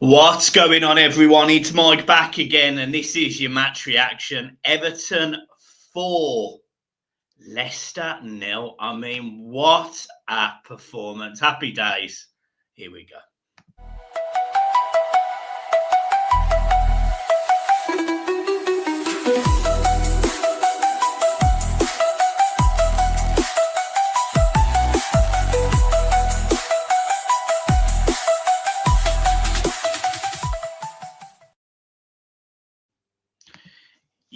What's going on, everyone? It's Mike back again, and this is your match reaction. Everton 4, Leicester 0. I mean, what a performance. Happy days. Here we go.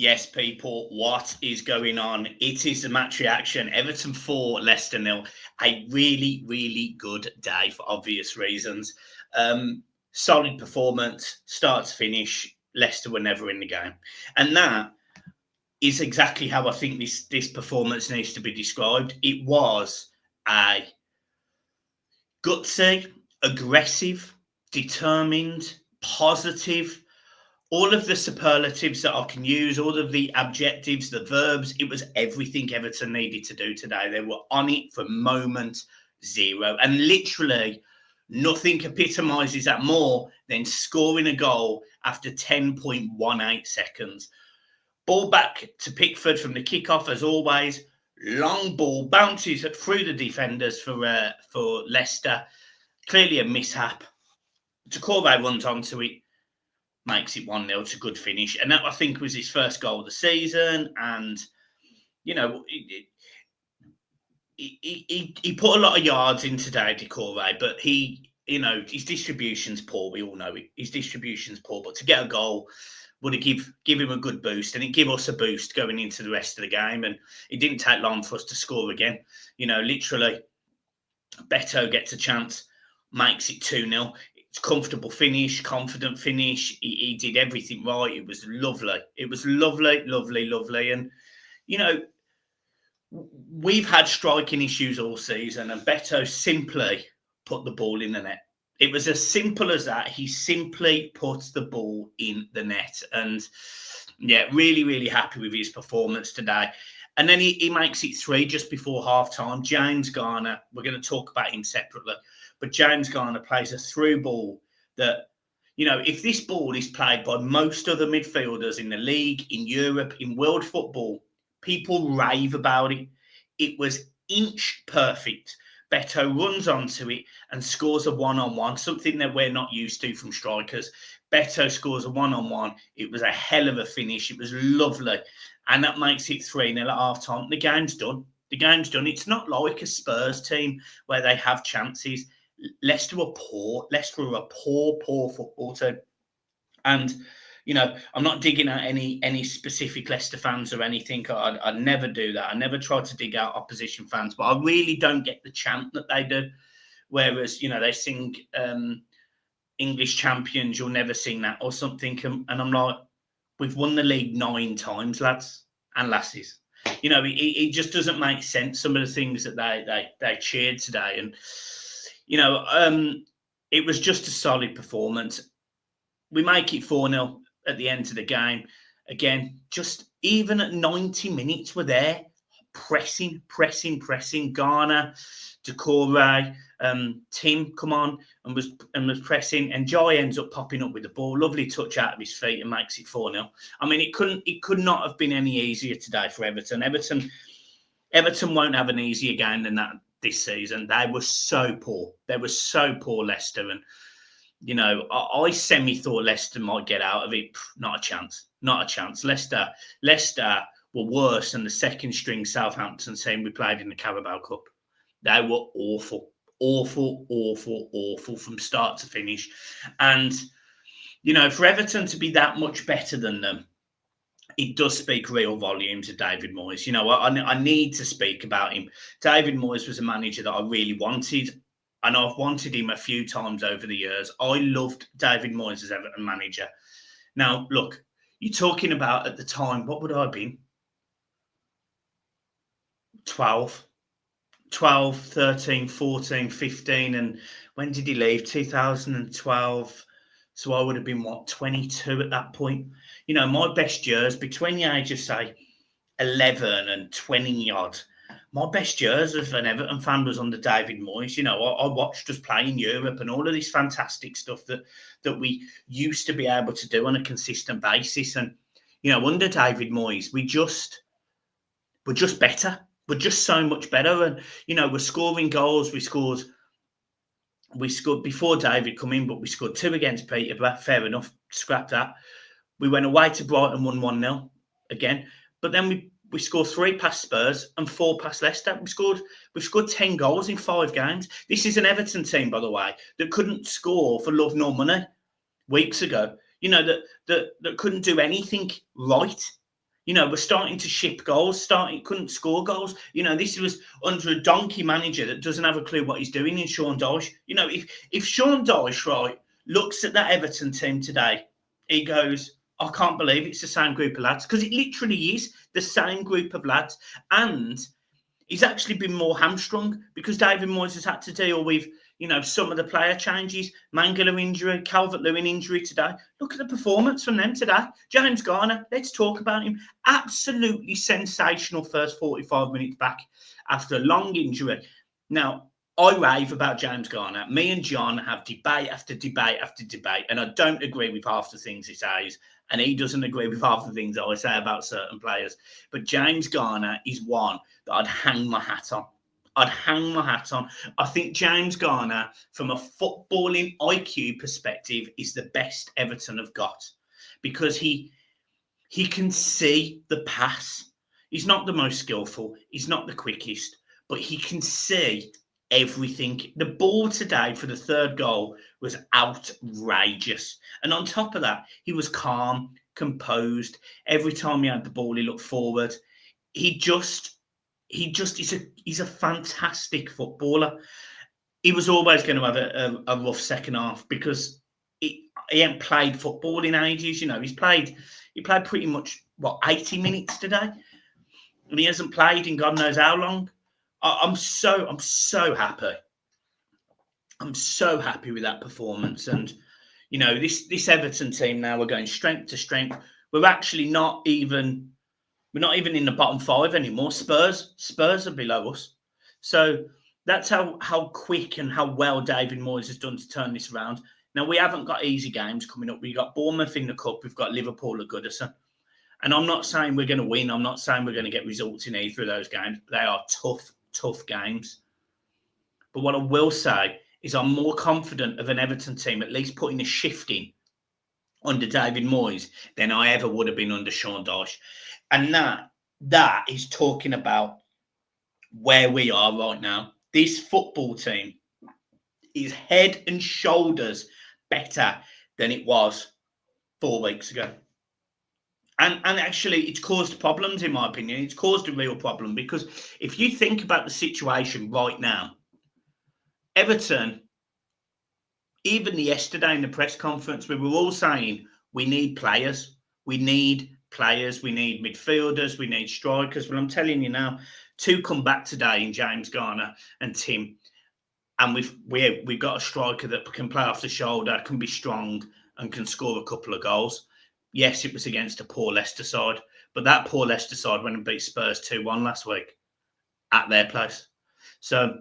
Yes, people, what is going on? It is the match reaction. Everton 4, Leicester 0. A really, really good day for obvious reasons. Solid performance, start to finish. Leicester were never in the game. And that is exactly how I think this performance needs to be described. It was a gutsy, aggressive, determined, positive, all of the superlatives that I can use, all of the adjectives, the verbs. It was everything Everton needed to do today. They were on it from moment zero. And literally, nothing epitomises that more than scoring a goal after 10.18 seconds. Ball back to Pickford from the kickoff, as always. Long ball bounces through the defenders for Leicester. Clearly a mishap. Doucouré runs onto it, makes it 1-0. It's a good finish. And that, I think, was his first goal of the season. And, you know, he put a lot of yards in today, Doucouré, but his distribution's poor. We all know it. His distribution's poor. But to get a goal would have give him a good boost, and it give us a boost going into the rest of the game. And it didn't take long for us to score again. Literally, Beto gets a chance, makes it 2-0. It's comfortable finish, confident finish. He did everything right. It was lovely. It was lovely, lovely, lovely. And, we've had striking issues all season, and Beto simply put the ball in the net. It was as simple as that. He simply put the ball in the net. And, yeah, really, really happy with his performance today. And then he makes it 3 just before half-time. James Garner, we're going to talk about him separately, but James Garner plays a through ball that, if this ball is played by most other midfielders in the league, in Europe, in world football, people rave about it. It was inch perfect. Beto runs onto it and scores a one-on-one, something that we're not used to from strikers. Beto scores a one-on-one. It was a hell of a finish. It was lovely. And that makes it 3-0 at half-time. The game's done. The game's done. It's not like a Spurs team where they have chances. Leicester are poor. Leicester are a poor, poor football team. And, I'm not digging at any specific Leicester fans or anything. I'd never do that. I never try to dig out opposition fans, but I really don't get the chant that they do. Whereas, they sing English champions, you'll never sing that or something. And I'm like, we've won the league 9 times, lads and lasses. It just doesn't make sense, some of the things that they cheered today. And, it was just a solid performance. We make it 4-0 at the end of the game. Again, just even at 90 minutes, we're there. Pressing. Garner, Doucouré, Tim come on and was pressing, and Jai ends up popping up with the ball. Lovely touch out of his feet and makes it 4-0. I mean, it could not have been any easier today for Everton. Everton won't have an easier game than that this season. They were so poor. They were so poor, Leicester. And, I semi-thought Leicester might get out of it. Not a chance. Not a chance. Leicester were worse than the second-string Southampton team we played in the Carabao Cup. They were awful. Awful, awful, awful from start to finish. And, for Everton to be that much better than them, it does speak real volumes of David Moyes. I need to speak about him. David Moyes was a manager that I really wanted, and I've wanted him a few times over the years. I loved David Moyes as Everton manager. Now, look, you're talking about at the time, what would I have been? 12, 13, 14, 15. And when did he leave? 2012. So I would have been, 22 at that point? My best years between the age of, say, 11 and 20 odd my best years as an Everton fan was under David Moyes. You know, I watched us play in Europe and all of this fantastic stuff that we used to be able to do on a consistent basis. And, you know, under David Moyes, we're just better. We're just so much better. And, you know, we're scoring goals. We scored before David come in, but we scored 2 against Peterborough. Fair enough. Scrap that. We went away to Brighton, won 1-0 again. But then we scored 3 past Spurs and 4 past Leicester. We've scored 10 goals in 5 games. This is an Everton team, by the way, that couldn't score for love nor money weeks ago. You know, that couldn't do anything right. You know, we're starting to ship goals, couldn't score goals. You know, this was under a donkey manager that doesn't have a clue what he's doing in Sean Dyche. You know, if Sean Dyche, right, looks at that Everton team today, he goes, I can't believe it's the same group of lads, because it literally is the same group of lads. And he's actually been more hamstrung because David Moyes has had to deal with, you know, some of the player changes, Mangala injury, Calvert-Lewin injury today. Look at the performance from them today. James Garner, let's talk about him. Absolutely sensational first 45 minutes back after a long injury. Now, I rave about James Garner. Me and John have debate after debate after debate, and I don't agree with half the things he says, and he doesn't agree with half the things I say about certain players. But James Garner is one that I'd hang my hat on. I think James Garner, from a footballing IQ perspective, is the best Everton have got, because he can see the pass. He's not the most skillful. He's not the quickest, but he can see everything. The ball today for the 3rd goal was outrageous. And on top of that, he was calm, composed. Every time he had the ball, he looked forward. He's a fantastic footballer. He was always going to have a rough second half because he hadn't played football in ages. You know, he played pretty much 80 minutes today, and he hasn't played in God knows how long. I'm so happy. I'm so happy with that performance. And, you know, this Everton team now, we're going strength to strength. We're actually not even in the bottom 5 anymore. Spurs are below us. So that's how quick and how well David Moyes has done to turn this around. Now, we haven't got easy games coming up. We've got Bournemouth in the Cup. We've got Liverpool at Goodison. And I'm not saying we're going to win. I'm not saying we're going to get results in either of those games. They are tough games. But what I will say is I'm more confident of an Everton team at least putting a shift in under David Moyes than I ever would have been under Sean Dyche. And that is talking about where we are right now. This football team is head and shoulders better than it was 4 weeks ago. And actually, it's caused problems, in my opinion. It's caused a real problem, because if you think about the situation right now, Everton, even yesterday in the press conference, we were all saying we need players. We need midfielders, we need strikers. Well, I'm telling you now, 2 come back today in James Garner and Tim, and we've got a striker that can play off the shoulder, can be strong, and can score a couple of goals. Yes, it was against a poor Leicester side, but that poor Leicester side went and beat Spurs 2-1 last week at their place. So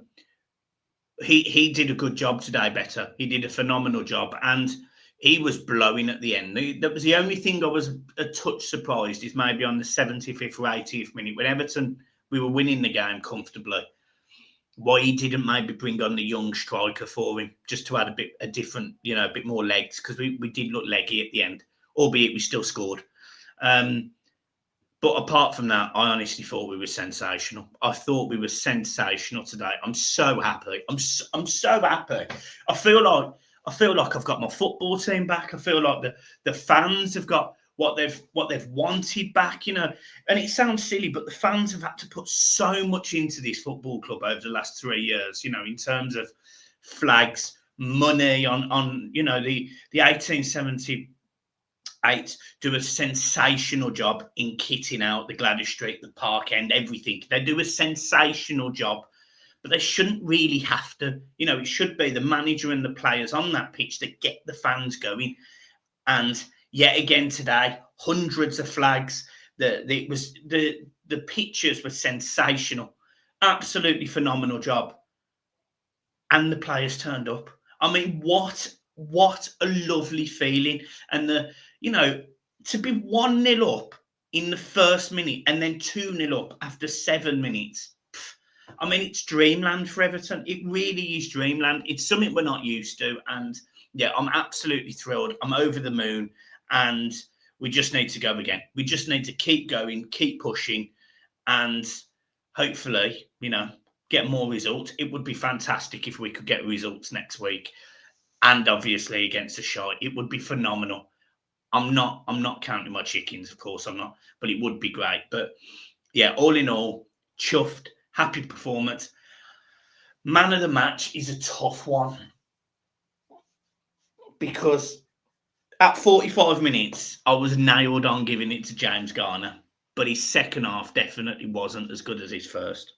he did a good job today, Beto. He did a phenomenal job, and he was blowing at the end. That was the only thing I was a touch surprised, is maybe on the 75th or 80th minute, when Everton, we were winning the game comfortably, why he didn't maybe bring on the young striker for him, just to add a different, you know, a bit more legs, because we did look leggy at the end, albeit we still scored. But apart from that, I honestly thought we were sensational. I thought we were sensational today. I'm so happy. I'm so happy. I feel like I've got my football team back. I feel like the fans have got what they've wanted back, you know. And it sounds silly, but the fans have had to put so much into this football club over the last 3 years, you know, in terms of flags, money on you know, the 1878 do a sensational job in kitting out the Gladys Street, the Park End, everything. They do a sensational job, but they shouldn't really have to. You know, it should be the manager and the players on that pitch that get the fans going. And yet again today, hundreds of flags. The pictures were sensational. Absolutely phenomenal job. And the players turned up. I mean, what a lovely feeling. And to be 1-0 up in the first minute and then 2-0 up after 7 minutes. I mean, it's dreamland for Everton. It really is dreamland. It's something we're not used to. And yeah, I'm absolutely thrilled. I'm over the moon. And we just need to go again. We just need to keep going, keep pushing, and hopefully, get more results. It would be fantastic if we could get results next week. And obviously against a shot, it would be phenomenal. I'm not counting my chickens, of course I'm not, but it would be great. But yeah, all in all, chuffed, happy performance. Man of the match is a tough one because at 45 minutes, I was nailed on giving it to James Garner, but his second half definitely wasn't as good as his first.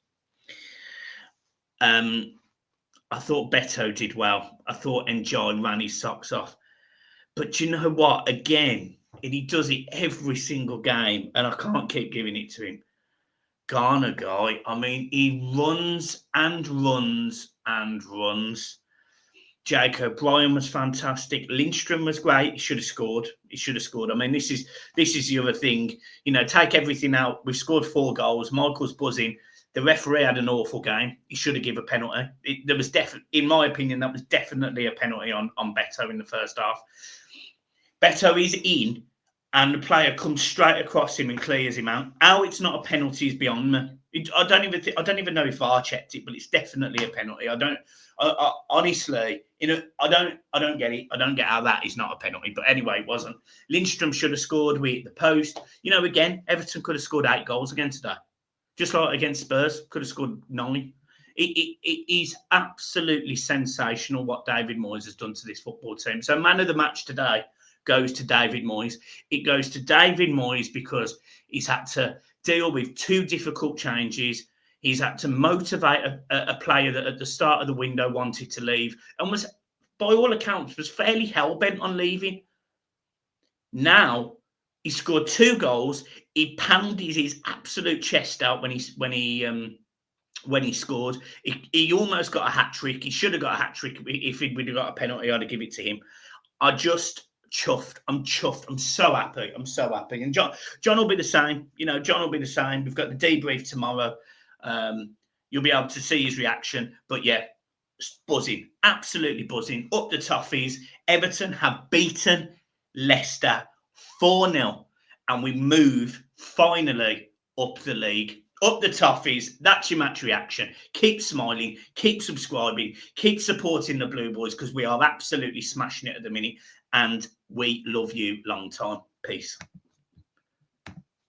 I thought Beto did well. I thought Enjoy ran his socks off. But you know what? Again, and he does it every single game, and I can't keep giving it to him. Garner guy, I mean, he runs and runs and runs. Jake O'Brien was fantastic. Lindstrom was great. He should have scored. He should have scored. I mean, this is the other thing. Take everything out. We've scored 4 goals. Michael's buzzing. The referee had an awful game. He should have given a penalty. There was in my opinion, that was definitely a penalty on Beto in the first half. Beto is in, and the player comes straight across him and clears him out. How it's not a penalty is beyond me. I don't even know if VAR checked it, but it's definitely a penalty. I honestly, I don't get it. I don't get how that is not a penalty. But anyway, it wasn't. Lindstrom should have scored. We hit the post. Again, Everton could have scored 8 goals again today. Just like against Spurs, could have scored 9. It is absolutely sensational what David Moyes has done to this football team. So man of the match today goes to David Moyes. It goes to David Moyes because he's had to deal with 2 difficult changes. He's had to motivate a player that at the start of the window wanted to leave and was, by all accounts, was fairly hell-bent on leaving. Now, he scored 2 goals. He pounded his absolute chest out when he scored. He almost got a hat-trick. He should have got a hat-trick. If we'd have got a penalty, I'd have given it to him. I just chuffed. I'm chuffed. I'm so happy. And John will be the same. John will be the same. We've got the debrief tomorrow. You'll be able to see his reaction. But yeah, buzzing. Absolutely buzzing. Up the toffees. Everton have beaten Leicester 4-0. And we move finally up the league. Up the toffees. That's your match reaction. Keep smiling. Keep subscribing. Keep supporting the Blue Boys because we are absolutely smashing it at the minute. And we love you long time. Peace.